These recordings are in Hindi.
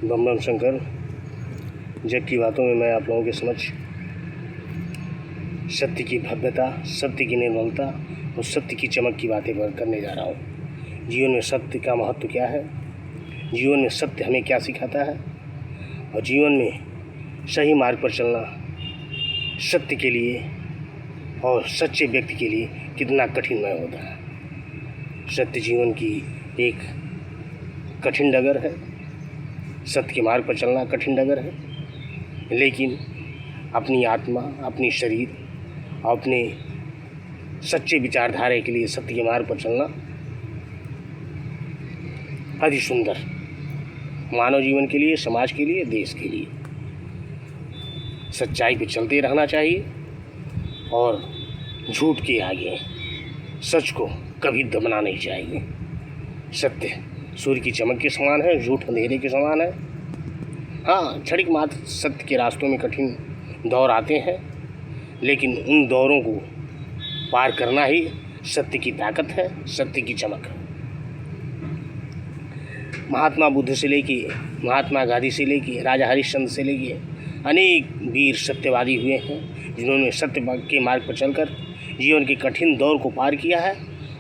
बम बम शंकर। जग की बातों में मैं आप लोगों के समक्ष सत्य की भव्यता, सत्य की निर्मलता और सत्य की चमक की बातें करने जा रहा हूँ। जीवन में सत्य का महत्व क्या है, जीवन में सत्य हमें क्या सिखाता है और जीवन में सही मार्ग पर चलना सत्य के लिए और सच्चे व्यक्ति के लिए कितना कठिनमय होता है। सत्य जीवन की एक कठिन डगर है, सत्य के मार्ग पर चलना कठिन डगर है, लेकिन अपनी आत्मा, अपनी शरीर और अपने सच्चे विचारधारा के लिए सत्य के मार्ग पर चलना अति सुंदर, मानव जीवन के लिए, समाज के लिए, देश के लिए। सच्चाई पे चलते रहना चाहिए और झूठ के आगे सच को कभी दबना नहीं चाहिए। सत्य सूर्य की चमक के समान है, झूठ अंधेरे के समान है। हाँ, क्षणिक मात्र सत्य के रास्तों में कठिन दौर आते हैं, लेकिन उन दौरों को पार करना ही सत्य की ताकत है, सत्य की चमक है। महात्मा बुद्ध से लेके, महात्मा गांधी से लेके, राजा हरिश्चंद्र से लेके अनेक वीर सत्यवादी हुए हैं, जिन्होंने सत्य के मार्ग पर चलकर जीवन के कठिन दौर को पार किया है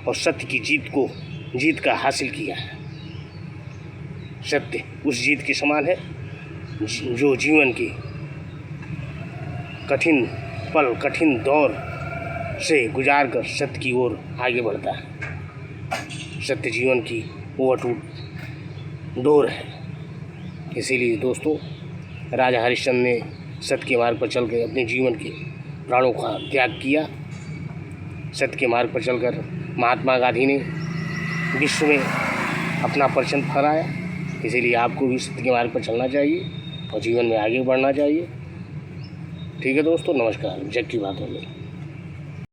और सत्य की जीत का हासिल किया है। सत्य उस जीत के समान है जो जीवन के कठिन पल, कठिन दौर से गुजार कर सत्य की ओर आगे बढ़ता है। सत्य जीवन की वो अटूट डोर है। इसीलिए दोस्तों, राजा हरिश्चंद्र ने सत्य के मार्ग पर चलकर अपने जीवन के प्राणों का त्याग किया। सत्य के मार्ग पर चलकर महात्मा गांधी ने विश्व में अपना परचम फहराया। इसीलिए आपको भी सत्य के मार्ग पर चलना चाहिए और जीवन में आगे बढ़ना चाहिए। ठीक है दोस्तों, नमस्कार। जग की बातों में।